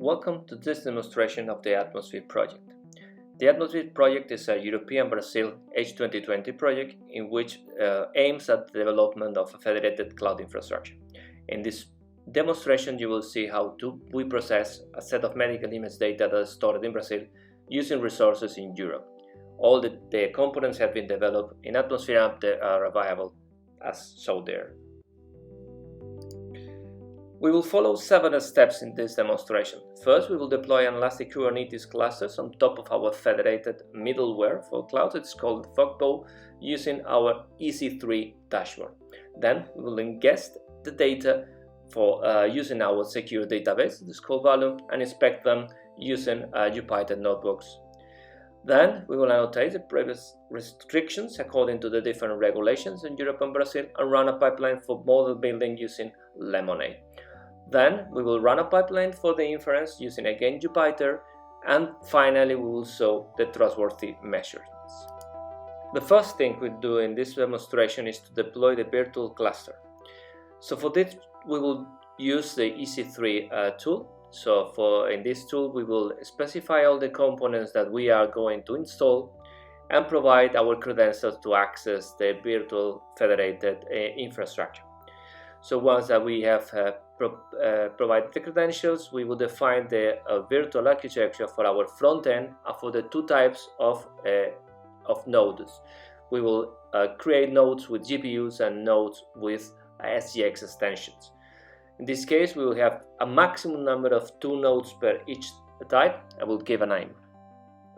Welcome to this demonstration of the Atmosphere project. The Atmosphere project is a European Brazil H2020 project in which aims at the development of a federated cloud infrastructure. In this demonstration, you will see how we process a set of medical image data that is stored in Brazil using resources in Europe. All the components have been developed in Atmosphere app that are available as shown there. We will follow several steps in this demonstration. First, we will deploy an Elastic Kubernetes clusters on top of our federated middleware for cloud. It's called Fogbow, using our EC3 dashboard. Then we will ingest the data for using our secure database, this called Volume, and inspect them using Jupyter notebooks. Then we will annotate the previous restrictions according to the different regulations in Europe and Brazil and run a pipeline for model building using Lemonade. Then we will run a pipeline for the inference using again Jupyter, and finally we will show the trustworthy measurements. The first thing we do in this demonstration is to deploy the virtual cluster. So for this we will use the EC3 tool. So in this tool we will specify all the components that we are going to install and provide our credentials to access the virtual federated infrastructure. So once that we have provided the credentials, we will define the virtual architecture for our front end for the two types of nodes. We will create nodes with GPUs and nodes with SGX extensions. In this case, we will have a maximum number of 2 nodes per each type. I will give a name.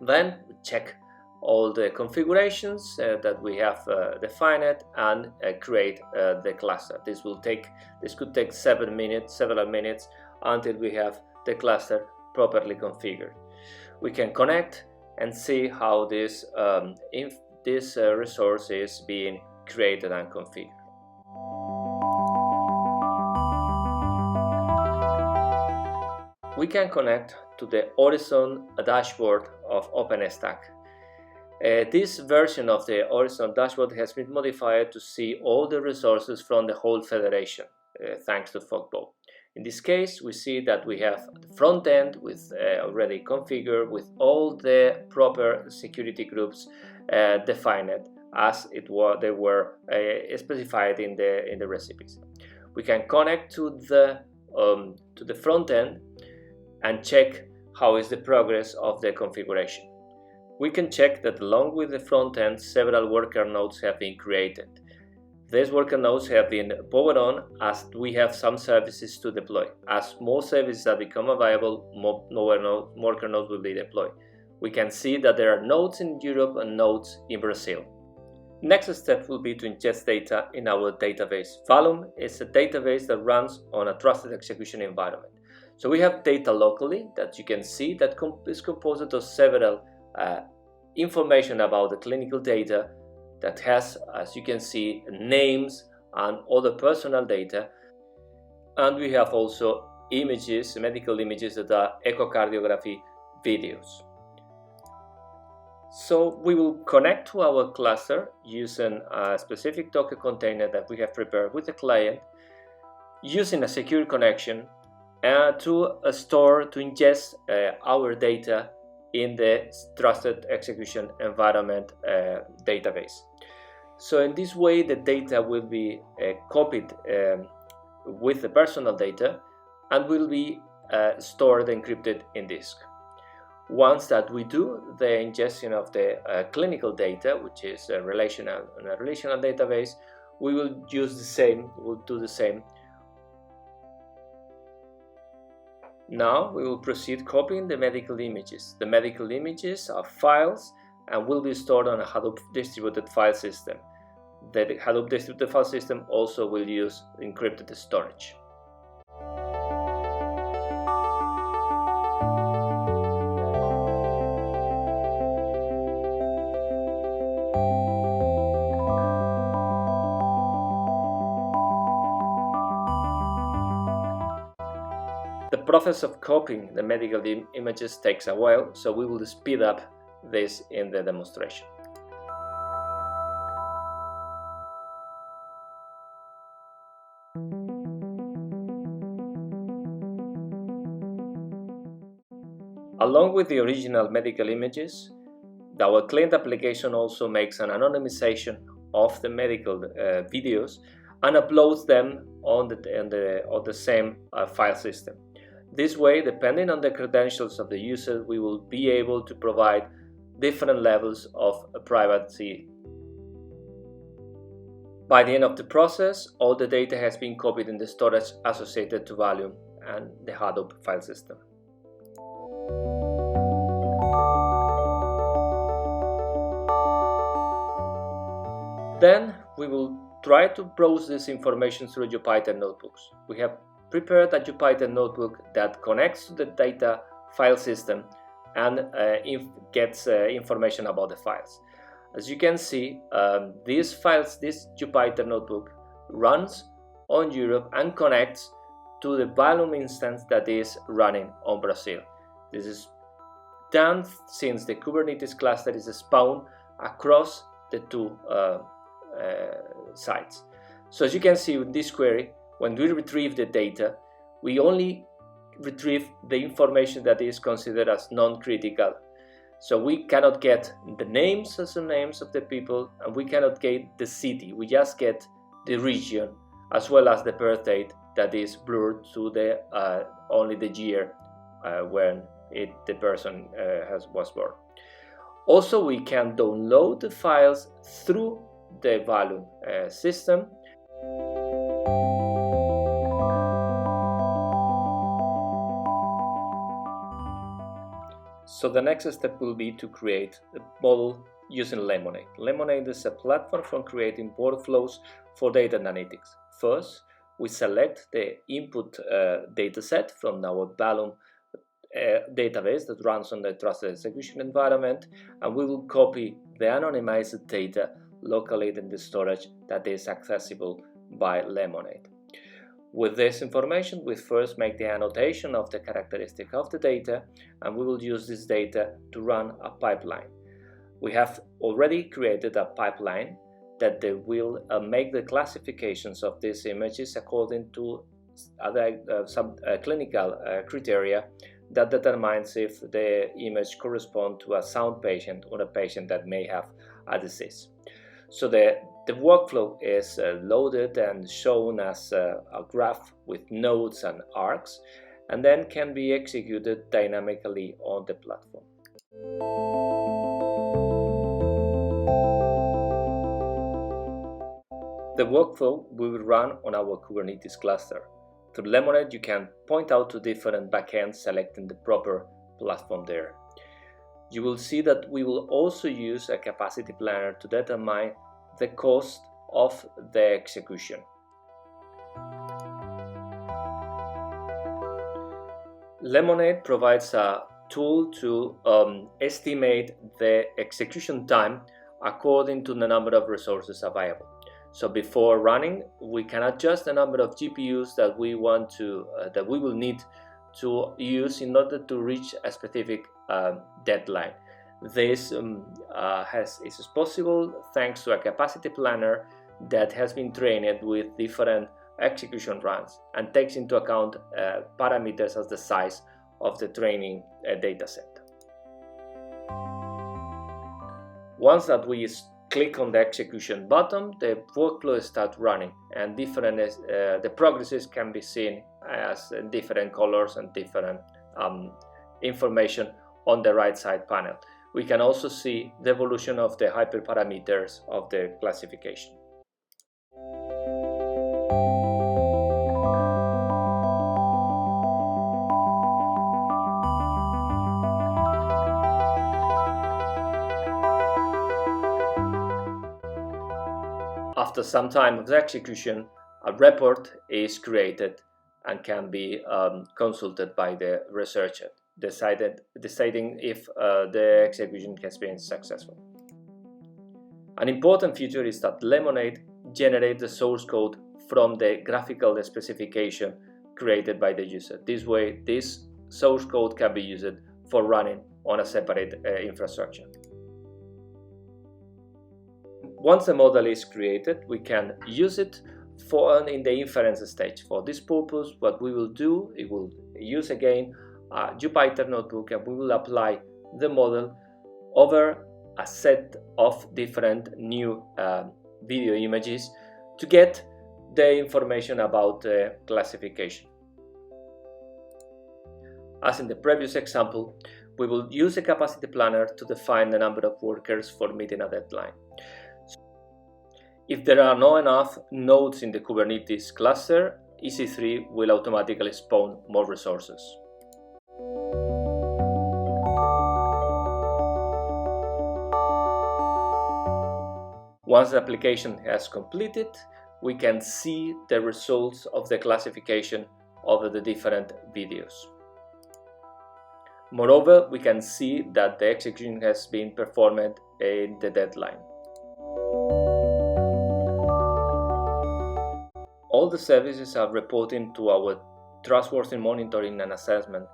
Then check all the configurations that we have defined and create the cluster. This could take several minutes until we have the cluster properly configured. We can connect and see how this resource is being created and configured. We can connect to the Horizon dashboard of OpenStack. This version of the Horizon dashboard has been modified to see all the resources from the whole federation, thanks to Fogbow. In this case, we see that we have the front end with already configured with all the proper security groups defined as they were specified in the recipes. We can connect to the front end and check how is the progress of the configuration. We can check that along with the front end, several worker nodes have been created. These worker nodes have been powered on as we have some services to deploy. As more services are become available, more worker nodes will be deployed. We can see that there are nodes in Europe and nodes in Brazil. Next step will be to ingest data in our database. Volume is a database that runs on a trusted execution environment. So we have data locally that you can see that is composed of several information about the clinical data that has, as you can see, names and other personal data. And we have also images, medical images that are echocardiography videos. So we will connect to our cluster using a specific Docker container that we have prepared with the client, using a secure connection to ingest our data in the trusted execution environment database. So in this way, the data will be copied with the personal data and will be stored encrypted in disk. Once that we do the ingestion of the clinical data, which is a relational database, we will do the same. Now we will proceed copying the medical images. The medical images are files and will be stored on a Hadoop distributed file system. The Hadoop distributed file system also will use encrypted storage. The process of copying the medical images takes a while, so we will speed up this in the demonstration. Along with the original medical images, our client application also makes an anonymization of the medical videos and uploads them on the same file system. This way, depending on the credentials of the user, we will be able to provide different levels of privacy. By the end of the process, all the data has been copied in the storage associated to Valium and the Hadoop file system. Then we will try to browse this information through Jupyter notebooks. We have prepared a Jupyter notebook that connects to the data file system and gets information about the files. As you can see, this Jupyter notebook runs on Europe and connects to the Valium instance that is running on Brazil. This is done since the Kubernetes cluster is spawned across the two sites. So as you can see with this query, when we retrieve the data, we only retrieve the information that is considered as non-critical. So we cannot get the names as the names of the people, and we cannot get the city. We just get the region as well as the birth date that is blurred to the only the year when the person was born. Also, we can download the files through the Valium system. So the next step will be to create a model using Lemonade. Lemonade is a platform for creating workflows for data analytics. First, we select the input dataset from our Valium database that runs on the trusted execution environment, and we will copy the anonymized data locally in the storage that is accessible by Lemonade. With this information, we first make the annotation of the characteristic of the data, and we will use this data to run a pipeline. We have already created a pipeline that will make the classifications of these images according to some clinical criteria that determines if the image corresponds to a sound patient or a patient that may have a disease. So the workflow is loaded and shown as a graph with nodes and arcs, and then can be executed dynamically on the platform. The workflow will run on our Kubernetes cluster. Through Lemonade, you can point out to different backends, selecting the proper platform there. You will see that we will also use a capacity planner to determine the cost of the execution. Lemonade provides a tool to estimate the execution time according to the number of resources available. So before running, we can adjust the number of GPUs that we will need to use in order to reach a specific deadline. This is possible thanks to a capacity planner that has been trained with different execution runs and takes into account parameters as the size of the training dataset. Once that we click on the execution button, the workflow starts running, and the progresses can be seen as different colors and different information on the right side panel. We can also see the evolution of the hyperparameters of the classification. After some time of the execution, a report is created and can be consulted by the researcher, deciding if the execution has been successful. An important feature is that Lemonade generates the source code from the graphical specification created by the user. This way, this source code can be used for running on a separate infrastructure. Once the model is created, we can use it in the inference stage. For this purpose, what we will do, it will use again a Jupyter notebook, and we will apply the model over a set of different new video images to get the information about the classification. As in the previous example, we will use a capacity planner to define the number of workers for meeting a deadline. If there are not enough nodes in the Kubernetes cluster, EC3 will automatically spawn more resources. Once the application has completed, we can see the results of the classification over the different videos. Moreover, we can see that the execution has been performed in the deadline. All the services are reporting to our trustworthy monitoring and assessment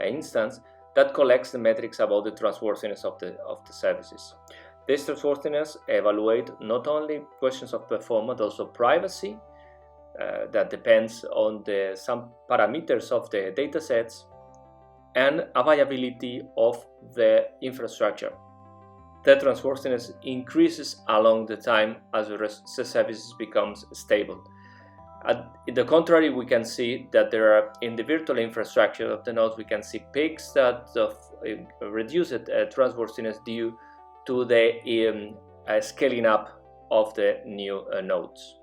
instance that collects the metrics about the trustworthiness of the services. This trustworthiness evaluates not only questions of performance, but also privacy that depends on some parameters of the datasets, and availability of the infrastructure. The trustworthiness increases along the time as the services becomes stable. On the contrary, we can see that there are, in the virtual infrastructure of the nodes, we can see peaks that reduced trustworthiness due to the scaling up of the new nodes.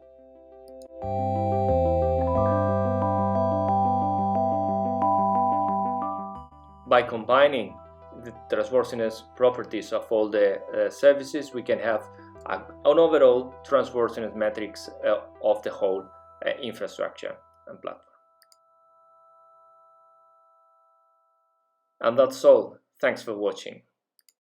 By combining the trustworthiness properties of all the services, we can have an overall trustworthiness metrics of the whole infrastructure and platform. And that's all. Thanks for watching.